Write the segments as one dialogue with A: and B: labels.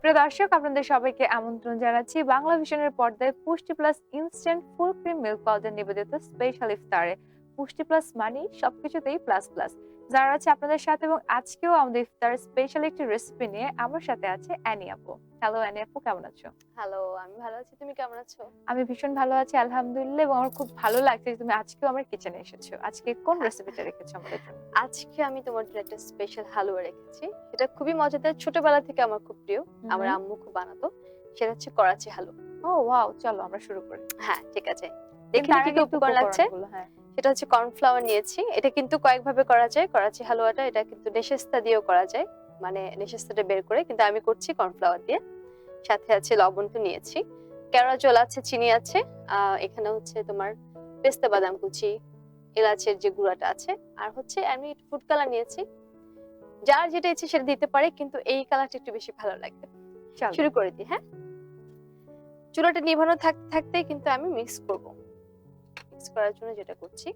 A: প্রিয় দর্শক, আপনাদের সবাইকে আমন্ত্রণ জানাচ্ছি বাংলা ভিশনের পর্দায় পুষ্টি plus instant full cream milk powder নিবেদিত স্পেশাল ইফতারে। পুষ্টি প্লাস মানে সবকিছুতেই প্লাস প্লাস। যারা আছে আপনাদের সাথে, এবং আজকেও আমাদের ইফতার স্পেশাল একটি রেসিপি নিয়ে আমার সাথে আছে অ্যানি আপু। হ্যালো অ্যানি আপু, কেমন আছো?
B: হ্যালো, আমি ভালো আছি। তুমি কেমন আছো?
A: আমি ভীষণ ভালো আছি আলহামদুলিল্লাহ, এবং আমার খুব ভালো লাগছে যে তুমি আজকেও আমার কিচেনে এসেছো। আজকে কোন রেসিপিটা রেখেছো আমাদের জন্য?
B: আজকে আমি তোমার জন্য একটা স্পেশাল হালুয়া রেখেছি। এটা খুবই মজাদার, ছোটবেলা থেকে আমার খুব প্রিয়। আমার আম্মু খুব বানাতো। সেটা হচ্ছে করাচি হালুয়া।
A: ও ওয়াও, চলো আমরা শুরু করি।
B: হ্যাঁ, ঠিক আছে।
A: কিন্তু
B: দেখি
A: তার
B: কি
A: আগে
B: কি
A: একটু
B: উপকরণ লাগছে।
A: উপকরণগুলো, হ্যাঁ।
B: সেটা হচ্ছে কর্নফ্লাওয়ার নিয়েছি। এটা কিন্তু কয়েকভাবে করা যায়। করাচি হালুয়াটা এটা কিন্তু নেশেস্তা দিয়েও করা যায়, মানে নেশেস্তাটা বের করে, কিন্তু আমি করছি কর্নফ্লাওয়ার দিয়ে। সাথে আছে লবণ তো নিয়েছি, কেওড়া জল আছে, চিনি আছে, এখানে হচ্ছে তোমার পেস্তা বাদাম কুচি, এলাচের যে গুঁড়াটা আছে, আর হচ্ছে আমি ফুড কালার নিয়েছি। যার যেটা ইচ্ছে সেটা দিতে পারে, কিন্তু এই কালারটা একটু বেশি ভালো লাগবে।
A: চলো
B: শুরু করে দিই। হ্যাঁ, চুলাটা নিভানো থাকতে থাকতেই কিন্তু আমি মিক্স করব। মিক্স করার জন্য যেটা করছি,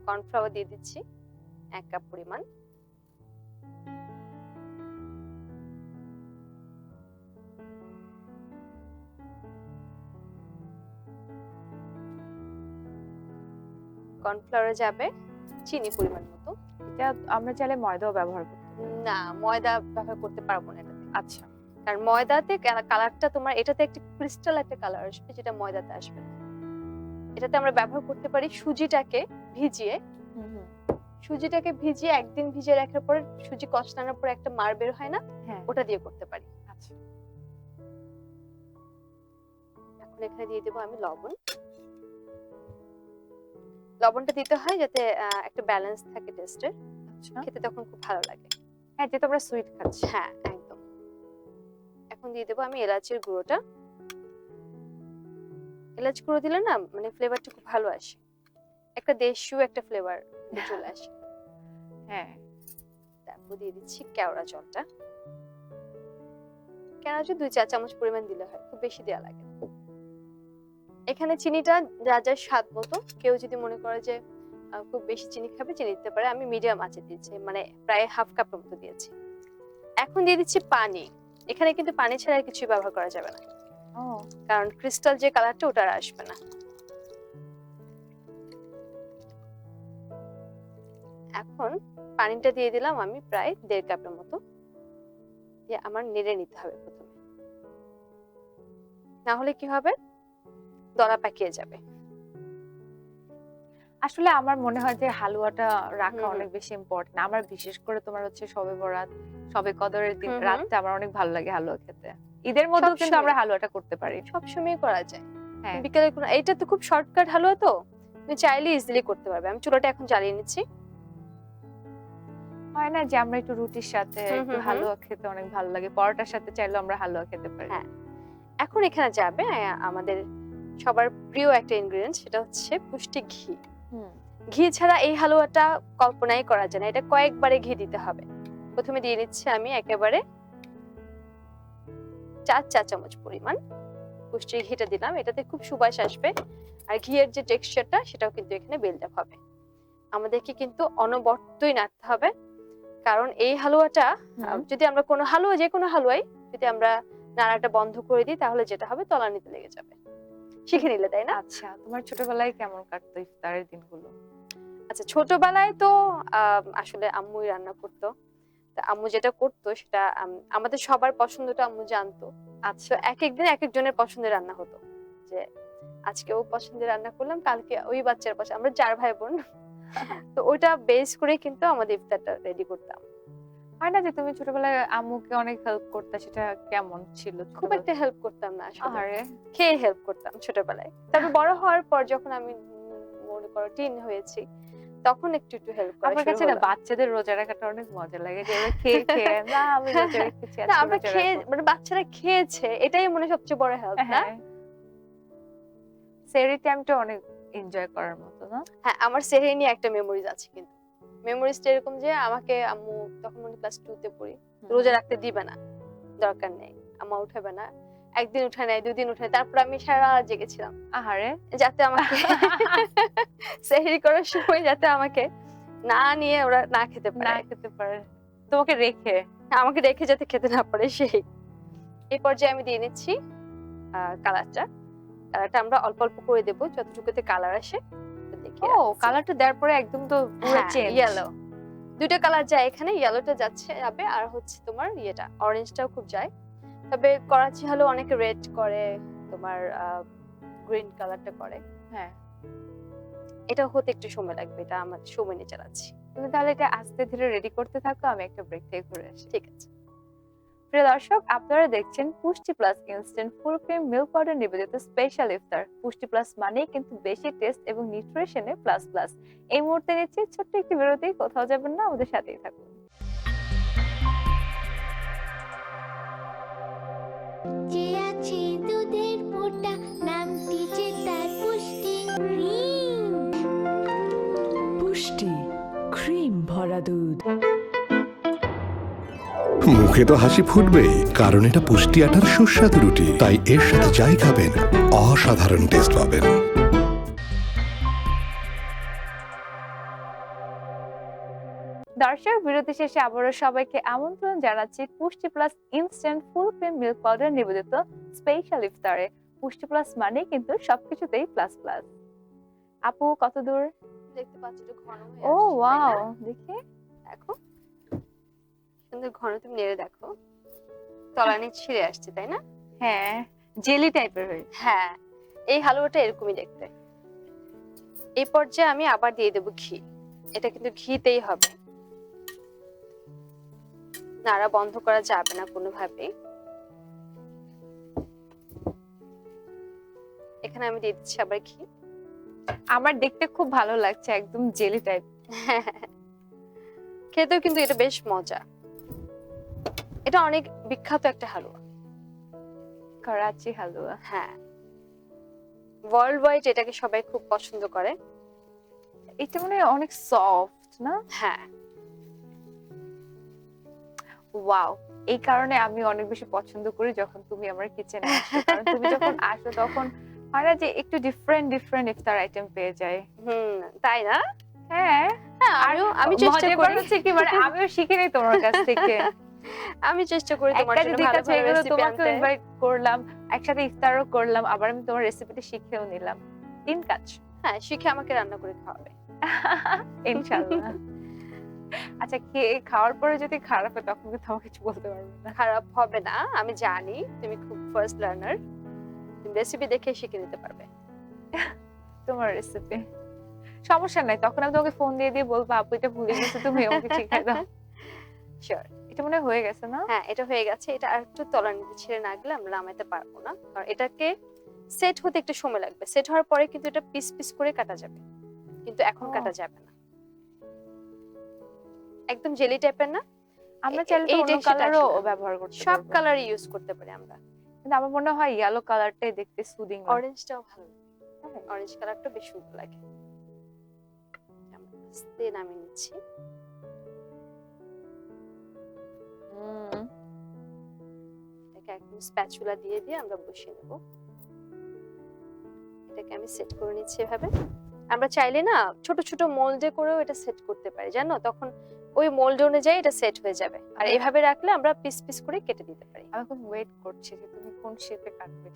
B: কর্নফ্লাওয়ার দিয়ে দিচ্ছি 1 কাপ পরিমাণ। কর্নফ্লাওয়ারে যাবে চিনি পরিমাণ মতো।
A: এটা আমরা চাইলে ময়দাও ব্যবহার করতে পারি।
B: না, ময়দা ব্যবহার করতে পারবো না এটাতে।
A: আচ্ছা,
B: কারণ ময়দাতে কালারটা তোমার, এটাতে একটা ক্রিস্টাল একটা কালার আসবে, যেটা ময়দাতে আসবে না। এটাতে আমরা ব্যবহার করতে পারি সুজিটাকে ভিজিয়ে। সুজিটাকে ভিজিয়ে একদিন ভিজিয়ে রাখার পর সুজি কষলানোর পর একটা মার বের হয় না,
A: হ্যাঁ।
B: ওটা দিয়ে করতে পারি।
A: আচ্ছা,
B: এখন এখানে দিয়ে দেবো আমি লবণ। লবণটা দিতে হয় যাতে একটা ব্যালেন্স থাকে টেস্টের,
A: আচ্ছা।
B: খেতে তখন খুব ভালো লাগে।
A: হ্যাঁ, যেহেতু আমরা সুইট খাচ্ছি।
B: হ্যাঁ, একদম। এখন দিয়ে দেবো আমি এলাচের গুঁড়োটা। এলাচ গুঁড়ো দিলে না মানে ফ্লেভারটা খুব ভালো আসে, একটা দেশীয় একটা ফ্লেভার চলে আসে।
A: হ্যাঁ,
B: তারপর দিয়ে দিচ্ছি কেওড়া জলটা। কেওড়া জল 2 চা চামচ পরিমাণ দিলে হয়, খুব বেশি দেওয়া লাগে না। এখানে চিনিটা যার যার স্বাদ মতো, কেউ যদি মনে করে যে খুব বেশি চিনি খাবে, চিনি দিতে পারে। আমি মিডিয়াম আঁচে দিয়েছি, মানে প্রায় হাফ কাপের মতো দিয়েছি। এখন দিয়ে দিচ্ছি পানি। এখানে কিন্তু পানি ছাড়া আর কিছু ব্যবহার করা যাবে না,
A: ও
B: কারণ ক্রিস্টাল যে কালারটা ওটা আর আসবে না। এখন পানিটা দিয়ে দিলাম আমি প্রায় 1.5 কাপের মতো। দিয়ে আমার নেড়ে নিতে হবে প্রথমে, না হলে কি হবে, দলা পাকিয়ে যাবে।
A: আসলে আমার মনে হয় যে হালুয়াটা রাখা অনেক বেশি ইম্পর্টেন্ট। আমার বিশেষ করে তোমার হচ্ছে শবে বরাত, শবে কদরের দিন রাতটা আমার অনেক ভালো লাগে হালুয়া খেতে। ঈদের মধ্যেও কিন্তু আমরা হালুয়াটা করতে পারি,
B: সবসময় করা যায়।
A: হ্যাঁ।
B: বিকেলে এইটা তো খুব শর্টকাট হালুয়া, তো তুমি চাইলে ইজিলি করতে পারবে। আমি চুলাটা এখন জ্বালিয়ে নিচ্ছি।
A: হয় না যে আমরা একটু রুটির সাথে একটু হালুয়া খেতে অনেক ভালো লাগে, পরোটার সাথে চাইলেও আমরা হালুয়া খেতে পারি।
B: হ্যাঁ, এখন এখানে যাবে আমাদের সবার প্রিয় একটা ইনগ্রেডিয়েন্ট, সেটা হচ্ছে পুষ্টি ঘি। ঘি ছাড়া এই হালুয়াটা কল্পনাই করা যায় না, এটা কয়েকবারে ঘি দিতে হবে। প্রথমে দিয়ে নিচ্ছি আমি একেবারে 4 চা চামচ পরিমাণ পুষ্টির ঘিটা দিলাম। এটাতে খুব সুবাস আসবে, আর ঘিয়ের যে টেক্সচারটা সেটাও কিন্তু এখানে বিল্ড আপ হবে। আমাদেরকে কিন্তু অনবরতই নাড়তে হবে, কারণ এই হালুয়াটা যদি আমরা কোনো হালুয়া, যে কোনো হালুয়াই যদি আমরা নাড়াটা বন্ধ করে দিই, তাহলে যেটা হবে তলানিতে লেগে যাবে। শিখে নিলে, তাই না?
A: আচ্ছা, তোমার ছোটবেলায় কেমন কাটতো ইফতারের দিনগুলো?
B: আচ্ছা, ছোটবেলায় তো আসলে আম্মুই রান্না করতো। আম্মু যেটা করতো সেটা আমাদের সবার পছন্দটা আম্মু জানতো। আচ্ছা, এক একদিন এক একজনের পছন্দের রান্না হতো, যে আজকে ও পছন্দের রান্না করলাম, কালকে ওই বাচ্চার পছন্দ। আমরা 4 ভাই বোন, তো ওইটা বেস করে কিন্তু আমাদের ইফতারটা রেডি করতাম।
A: হয় না যে তুমি ছোটবেলায় আম্মুকে অনেক হেল্প করতে, সেটা কেমন ছিল?
B: খুব একটা হেল্প করতাম না আসলে,
A: আরে
B: খেয়ে হেল্প করতাম ছোটবেলায়। তবে বড় হওয়ার পর যখন আমি মনে করো টিন হয়েছি, তখন একটু একটু হেল্প করা
A: আমার
B: শুরু
A: কাছে না
B: হলো।
A: বাচ্চাদের রোজা রাখাটা অনেক মজা লাগে, যে ওরা খেয়ে খেয়ে না আমি রোজা রেখেছি,
B: না,
A: আজকে
B: আমরা
A: রোজা
B: খেয়ে,
A: রাখবো।
B: মানে বাচ্চারা খেয়েছে, এটাই মনে হয় সবচেয়ে বড় হেল্প, না?
A: সেহরি টাইমটা অনেক এনজয় করার মতো, না?
B: হ্যাঁ, আমার সেহরি নিয়ে একটা মেমোরিজ আছে, কিন্তু মেমোরিজটা এরকম যে আমাকে আম্মু, তখন মনে ক্লাস 2 তে পড়ি, রোজা রাখতে দিবে না, দরকার নেই, আম্মা উঠাবে না। একদিন উঠে নেয়, 2 দিন উঠে নেয়, তারপর আমি সারা রাত জেগেছিলাম,
A: আহারে,
B: যাতে আমাকে সেহরি করার সময় যাতে আমাকে না নিয়ে ওরা না খেতে পারে।
A: তোমাকে রেখে।
B: আমাকে রেখে যাতে খেতে না পারে সেই। এই পর্যায়ে আমি দিয়ে নিচ্ছি কালারটা আমরা অল্প অল্প করে দেবো যতটুকুতে কালার আসে। দেখি
A: ও কালারটা দেওয়ার পরে একদম তো পুরো চেঞ্জ।
B: ইয়েলো, দুইটা কালার যায় এখানে, ইয়েলোটা যাবে আর হচ্ছে তোমার ইয়েটা অরেঞ্জটাও খুব যায়। তবে করাচি হলো অনেকে রেড করে, তোমার গ্রিন কালারটা করে।
A: হ্যাঁ,
B: এটা হতে একটু সময় লাগবে, এটা আমার সময় নিয়ে চালাচ্ছি।
A: তুমি তাহলে এটা আস্তে ধীরে রেডি করতে থাকো, আমি একটা ব্রেক থেকে ঘুরে আসি।
B: ঠিক আছে।
A: প্রিয় দর্শক, আপনারা দেখছেন পুষ্টি plus instant full cream milk powder নিবেদিত স্পেশাল ইফতার। পুষ্টি প্লাস মানেই কিন্তু বেশি টেস্ট এবং নিউট্রিশনে প্লাস প্লাস। এই মুহূর্তে নিচ্ছি ছোট্ট একটি বিরতি, কোথাও যাবেন না, আমাদের সাথেই থাকুন।
C: যে আছে দুধের মোটা নামটি যে তার পুষ্টি ক্রিম।
D: পুষ্টি ক্রিম ভরা দুধ।
E: মুখে তো হাসি ফুটবেই, কারণ এটা পুষ্টি আটার সুস্বাদু রুটি, তাই এর সাথে যাই খাবেন অসাধারণ টেস্ট পাবেন।
A: দর্শক, বিরতি শেষে আবারও সবাইকে আমন্ত্রণ জানাচ্ছি পুষ্টি plus instant full cream milk powder নিবেদিত স্পেশাল ইফতারে। পুষ্টি প্লাস মানে কিন্তু সবকিছুতেই প্লাস প্লাস। আপু কত দূর?
B: দেখতে পাচ্ছ একটু ঘন হয়ে
A: ও
B: আসছে, তাই
A: ওয়াও,
B: না?
A: দেখি
B: দেখো সুন্দর ঘন, তুমি নেড়ে দেখো তলানি ছিঁড়ে আসছে, তাই না?
A: হ্যাঁ, জেলি টাইপের হয়েছে।
B: হ্যাঁ, এই হালুয়াটা এরকমই দেখতে। এই পর্যায়ে আমি আবার দিয়ে দেবো ঘি। এটা কিন্তু ঘিতেই হবে, নাড়া বন্ধ করা যাবে না কোনোভাবেই। এখানে আমি দিয়ে দিচ্ছি আবার ঘি।
A: আমার দেখতে খুব ভালো লাগছে, একদম জেলি টাইপ।
B: খেতেও কিন্তু এটা বেশ মজা। এটা অনেক বিখ্যাত একটা হালুয়া,
A: করাচি হালুয়া।
B: হ্যাঁ, ওয়ার্ল্ড ওয়াইড এটাকে সবাই খুব পছন্দ করে।
A: এটা মানে অনেক সফট না?
B: হ্যাঁ,
A: ওয়াও, এই কারণে আমি অনেক বেশি পছন্দ করি যখন তুমি আমার কিচেনে আসো, কারণ তুমি যখন আসো তখন হয় না যে একটু ডিফারেন্ট ডিফারেন্ট ইফতার আইটেম পেয়ে যায়।
B: তাই না?
A: হ্যাঁ,
B: আমি চেষ্টা
A: মজার
B: করি।
A: ব্যাপার হচ্ছে কি, মানে আমিও শিখে নিই তোমার কাছ থেকে।
B: আমি চেষ্টা করি তোমার
A: একটা
B: জন্য
A: যদি
B: ভালো
A: কাছে
B: ভালো
A: এগুলো
B: রেসিপি
A: তোমাকে
B: আনতে।
A: ইনভাইট করলাম, একসাথে ইফতারও করলাম, আবার আমি তোমার রেসিপিটা শিখেও নিলাম, তিন কাজ।
B: হ্যাঁ, শিখে আমাকে রান্না করে খাওয়াবে
A: ইনশাআল্লাহ। আচ্ছা, খাওয়ার পরে যদি খারাপ হয় তখন কিন্তু আমাকে কিছু বলতে পারবে না।
B: খারাপ হবে না, আমি জানি তুমি খুব ফার্স্ট লার্নার, তুমি রেসিপি দেখে শিখে নিতে পারবে।
A: তোমার রেসিপি সমস্যা নাই, তখন আমি তোমাকে ফোন দিয়ে বলবো আপু এটা ভুলে গেছো, তুমি আমাকে শিখাই দাও।
B: শিওর।
A: এটা মনে হয় হয়ে গেছে না?
B: হ্যাঁ, এটা হয়ে গেছে। এটা আর একটু তলানিতে ছেড়ে না গেলে আমরা নামাইতে পারবো না, কারণ এটাকে সেট হতে একটু সময় লাগবে। সেট হওয়ার পরে কিন্তু এটা পিস পিস করে কাটা যাবে, কিন্তু এখন কাটা যাবে না। একদম জেলি টাইপের না?
A: আমরা চাইলে তো
B: এই
A: অন্য
B: টেক্সচারটা
A: কালারও
B: আসলে
A: ব্যবহার করতে
B: সব
A: পারবো।
B: কালার ইউজ করতে পারি আমরা,
A: কিন্তু আমার মনে হয় ইয়েলো কালারটাই দেখতে সুদিং লাগে।
B: অরেঞ্জটাও ভালো লাগে, অরেঞ্জ কালারটা বেশ সুন্দর লাগে। আমরা আস্তে নামিয়ে নিচ্ছি। এটাকে একদম স্প্যাচুলা দিয়ে দিয়ে আমরা বসিয়ে নেব। এটাকে আমি সেট করে নিচ্ছি এভাবে। আমরা চাইলে না ছোট ছোট মোল্ডে করেও এটা সেট করতে পারি, জানো, তখন ওই মোল্ড অনুযায়ী এটা সেট হয়ে যাবে। আর এভাবে রাখলে আমরা পিস পিস করে কেটে দিতে পারি।
A: আমি এখন ওয়েট করছি যে তুমি কোন শেপে কাটবে।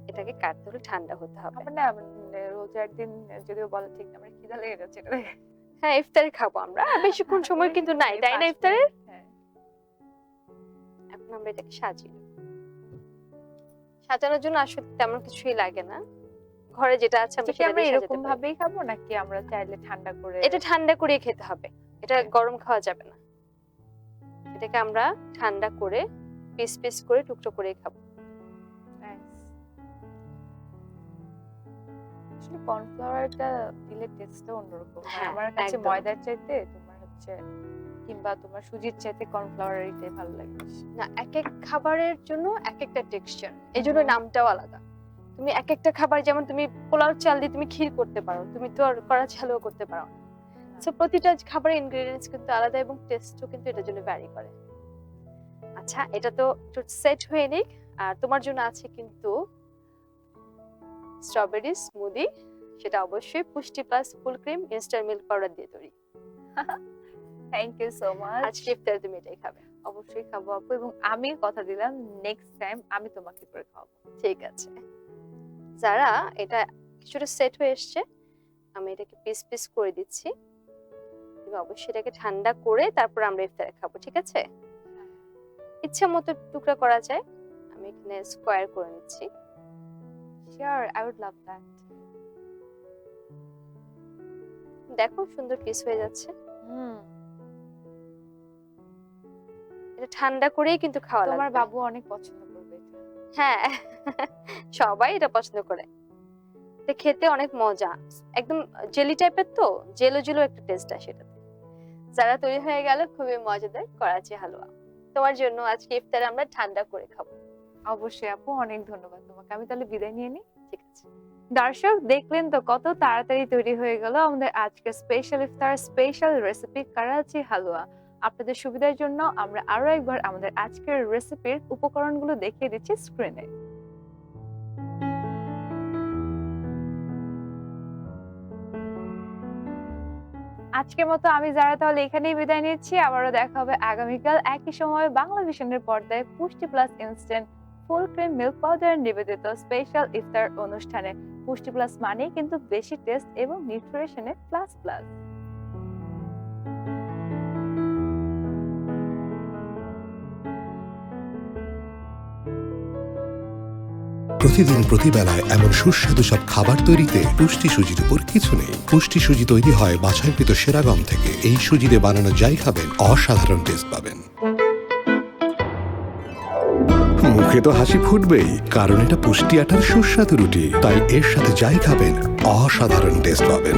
B: এটাকে কাটতে হলে ঠান্ডা হতে হবে।
A: আমার না মানে রোজার দিন যদিও বলে ঠিক না, আমার খিদা লেগে যাচ্ছে এটা দেখে।
B: হ্যাঁ, ইফতারে খাবো আমরা, আর বেশিক্ষণ সময় কিন্তু নাই, তাই না? ইফতারে
A: হ্যাঁ।
B: এখন আমরা এটাকে সাজিয়ে নেব। সাজানোর জন্য আসলে তেমন কিছুই লাগে না, ঘরে যেটা আছে আমরা সেটা দিয়ে সাজাতে
A: এরকম
B: পারি।
A: ভাবেই খাবো নাকি আমরা চাইলে ঠান্ডা করে?
B: এটা ঠান্ডা করে খেতে হবে, এটা গরম খাওয়া যাবে না। এটাকে আমরা ঠান্ডা করে পিস পিস করে টুকরো করে খাবো।
A: আসলে কর্নফ্লাওয়ারটা দিলে টেস্টটা অন্যরকম।
B: হ্যাঁ,
A: আমার কাছে
B: একদম।
A: ময়দার চাইতে তোমার হচ্ছে কিংবা তোমার সুজির চাইতে কর্নফ্লাওয়ারটাই ভালো লাগে বেশি।
B: না, এক এক খাবারের জন্য এক একটা টেক্সচার, এই জন্য নামটাও আলাদা। তুমি এক একটা খাবার, যেমন তুমি পোলাও চাল দিয়ে তুমি ক্ষীর করতে পারো, তুমি তো আর করাচি হালুয়া করতে পারো না। সো প্রতিটা খাবারের ইনগ্রেডিয়েন্টস কিন্তু আলাদা এবং টেস্টও কিন্তু এটার জন্য ভ্যারি করে। আচ্ছা, এটা তো একটু সেট হয়ে নিক। আর তোমার জন্য আছে কিন্তু স্ট্রবেরি স্মুদি, সেটা অবশ্যই Pusti plus full cream instant milk powder দিয়ে তৈরি।
A: Thank you so much.
B: আজকে ইফতারে তুমি এটাই খাবে।
A: অবশ্যই খাবো আপু, এবং আমি কথা দিলাম নেক্সট টাইম আমি তোমাকে করে খাওয়াবো।
B: ঠিক আছে। যারা এটা কিছুটা সেট হয়ে এসছে, আমি এটাকে পিস পিস করে দিচ্ছি। তুমি অবশ্যই এটাকে ঠান্ডা করে তারপর আমরা ইফতারে খাবো, ঠিক আছে? ইচ্ছা মতো টুকরা করা যায়। আমি এখানে স্কোয়ার করে নিচ্ছি।
A: Sure, I would love that.
B: দেখো সুন্দর পিস হয়ে যাচ্ছে। এটা ঠান্ডা করেই কিন্তু খাওয়া লাগবে।
A: তোমার বাবু অনেক পছন্দ করবে এটা।
B: হ্যাঁ, সবাই এটা পছন্দ করে। এটা খেতে অনেক মজা, একদম জেলি টাইপের, তো জেলো জেলো একটা টেস্ট আসে এটাতে। যারা তৈরি হয়ে গেল খুবই মজাদার করাচি হালুয়া তোমার জন্য আজকে ইফতারে আমরা ঠান্ডা করে খাবো।
A: অবশ্যই আপু, অনেক ধন্যবাদ তোমাকে। আমি তাহলে বিদায় নিয়ে নিই।
B: ঠিক আছে।
A: দর্শক দেখলেন তো কত তাড়াতাড়ি তৈরি হয়ে গেল আমাদের আজকের স্পেশাল ইফতার স্পেশাল রেসিপি করাচি হালুয়া। আপনাদের সুবিধার জন্য আমরা আরো একবার আমাদের আজকের রেসিপির উপকরণগুলো দেখিয়ে দিচ্ছি স্ক্রিনে। আজকের মতো আমি যারা তাহলে এখানেই বিদায় নিচ্ছি। আবারও দেখা হবে আগামীকাল একই সময় বাংলা ভিশনের পর্দায় পুষ্টি plus instant full cream milk powder নিবেদিত স্পেশাল ইফতার অনুষ্ঠানে। পুষ্টি প্লাস মানে কিন্তু বেশি টেস্ট এবং নিউট্রিশনে প্লাস প্লাস।
E: প্রতিদিন প্রতিবেলায় এমন সুস্বাদু সব খাবার তৈরিতে পুষ্টি সুজির উপর কিছু নেই। পুষ্টি সুজি তৈরি হয় বাছাইকৃত সেরা গম থেকে। এই সুজিতে বানানো যাই খাবেন অসাধারণ টেস্ট পাবেন। মুখে তো হাসি ফুটবেই, কারণ এটা পুষ্টি আটার সুস্বাদু রুটি। তাই এর সাথে যাই খাবেন অসাধারণ টেস্ট পাবেন।